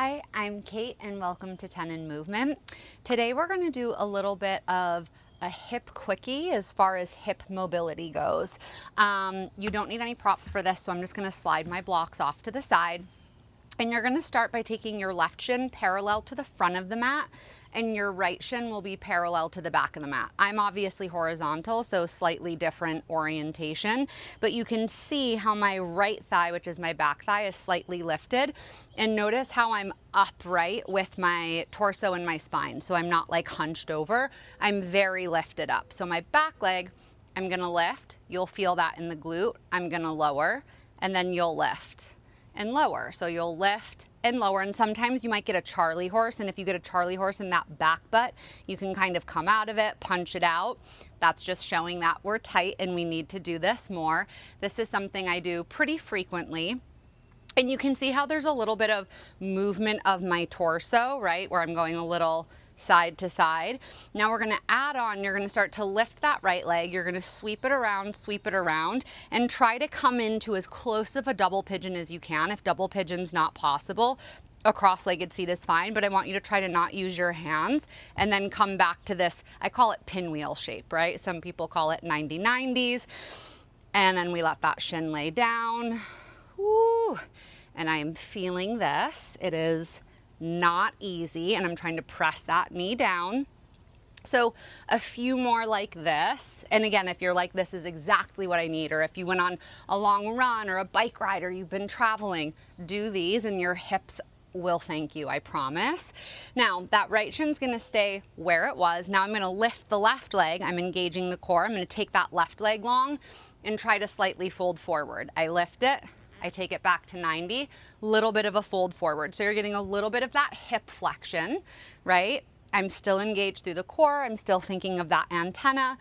Hi, I'm Kate and welcome to Tenon Movement. Today we're going to do a little bit of a hip quickie as far as hip mobility goes. You don't need any props for this, so I'm just going to slide my blocks off to the side. And you're going to start by taking your left shin parallel to the front of the mat, and your right shin will be parallel to the back of the mat. I'm obviously horizontal, so slightly different orientation, but you can see how my right thigh, which is my back thigh, is slightly lifted. And notice how I'm upright with my torso and my spine. So I'm not like hunched over, I'm very lifted up. So my back leg, I'm gonna lift. You'll feel that in the glute. I'm gonna lower, and then you'll lift and lower. So you'll lift and lower, and sometimes you might get a Charlie horse, and if you get a Charlie horse in that back butt, you can kind of come out of it, punch it out. That's just showing that we're tight and we need to do this more. This is something I do pretty frequently. And you can see how there's a little bit of movement of my torso, right? Where I'm going a little side to side. Now we're gonna add on, you're gonna start to lift that right leg, you're gonna sweep it around, and try to come into as close of a double pigeon as you can. If double pigeon's not possible, a cross-legged seat is fine, but I want you to try to not use your hands and then come back to this, I call it pinwheel shape, right? Some people call it 90-90s. And then we let that shin lay down. Woo! And I am feeling this. It is not easy, and I'm trying to press that knee down. So a few more like this. And again, if you're like, this is exactly what I need, or if you went on a long run or a bike ride or you've been traveling, do these and your hips will thank you, I promise. Now that right shin's gonna stay where it was. Now I'm gonna lift the left leg. I'm engaging the core. I'm gonna take that left leg long and try to slightly fold forward. I lift it, I take it back to 90, little bit of a fold forward. So you're getting a little bit of that hip flexion, right? I'm still engaged through the core. I'm still thinking of that antenna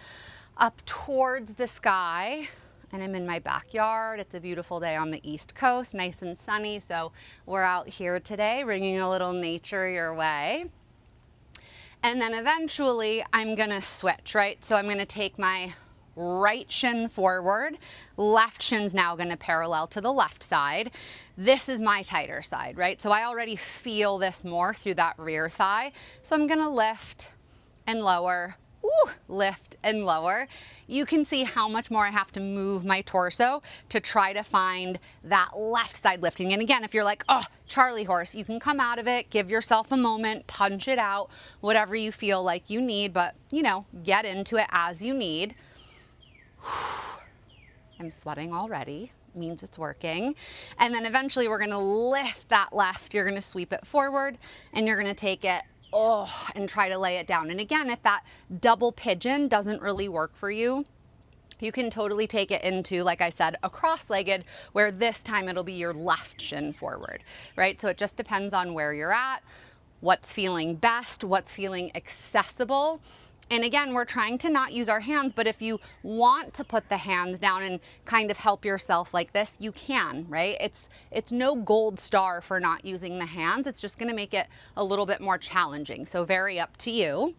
up towards the sky. And I'm in my backyard. It's a beautiful day on the East Coast, nice and sunny. So we're out here today, bringing a little nature your way. And then eventually I'm gonna switch, right? So I'm gonna take my right shin forward, left shin's now going to parallel to the left side. This is my tighter side, right? So I already feel this more through that rear thigh. So I'm going to lift and lower, lift and lower. You can see how much more I have to move my torso to try to find that left side lifting. And again, if you're like, oh, Charlie horse, you can come out of it, give yourself a moment, punch it out, whatever you feel like you need, but get into it as you need. I'm sweating already, means it's working. And then eventually we're gonna lift that left, you're gonna sweep it forward, and you're gonna take it, and try to lay it down. And again, if that double pigeon doesn't really work for you, you can totally take it into, like I said, a cross-legged, where this time it'll be your left shin forward, right? So it just depends on where you're at, what's feeling best, what's feeling accessible. And again, we're trying to not use our hands, but if you want to put the hands down and kind of help yourself like this, you can, right? It's no gold star for not using the hands. It's just gonna make it a little bit more challenging. So very up to you.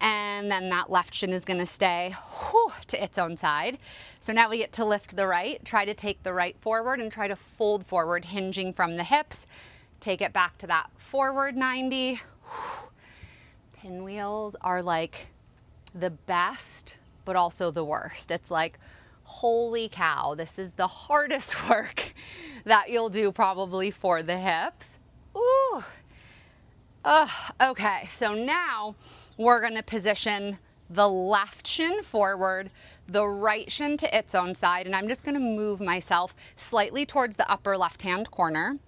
And then that left shin is gonna stay to its own side. So now we get to lift the right, try to take the right forward and try to fold forward, hinging from the hips. Take it back to that forward 90. Pinwheels are like the best, but also the worst. It's like, holy cow, this is the hardest work that you'll do probably for the hips. Ooh. Okay, so now we're gonna position the left shin forward, the right shin to its own side, and I'm just gonna move myself slightly towards the upper left-hand corner.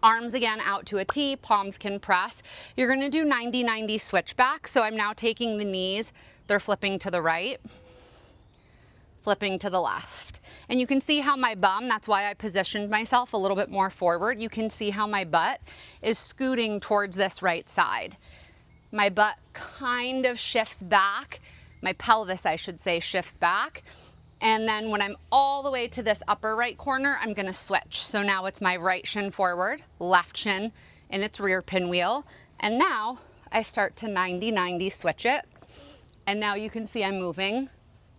Arms again out to a T, palms can press. You're gonna do 90-90 switch back. So I'm now taking the knees, they're flipping to the right, flipping to the left. And you can see how my bum, that's why I positioned myself a little bit more forward. You can see how my butt is scooting towards this right side. My butt kind of shifts back. My pelvis, I should say, shifts back. And then when I'm all the way to this upper right corner, I'm gonna switch. So now it's my right shin forward, left shin in its rear pinwheel. And now I start to 90-90 switch it. And now you can see I'm moving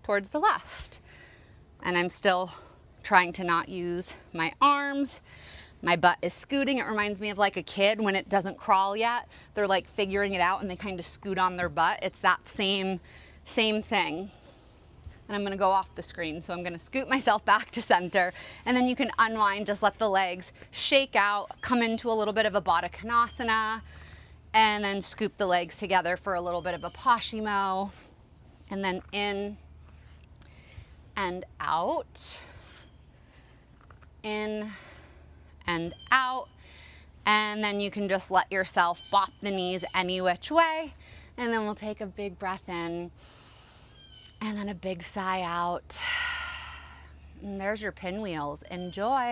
towards the left. And I'm still trying to not use my arms, My butt is scooting. It reminds me of like a kid when it doesn't crawl yet. They're like figuring it out and they kind of scoot on their butt. It's that same thing. And I'm gonna go off the screen. So I'm gonna scoot myself back to center, and then you can unwind, just let the legs shake out, come into a little bit of a Baddha Konasana, and then scoop the legs together for a little bit of a Poschimo, and then in and out, in and out. And then you can just let yourself bop the knees any which way, and then we'll take a big breath in and then a big sigh out. And there's your pinwheels. Enjoy.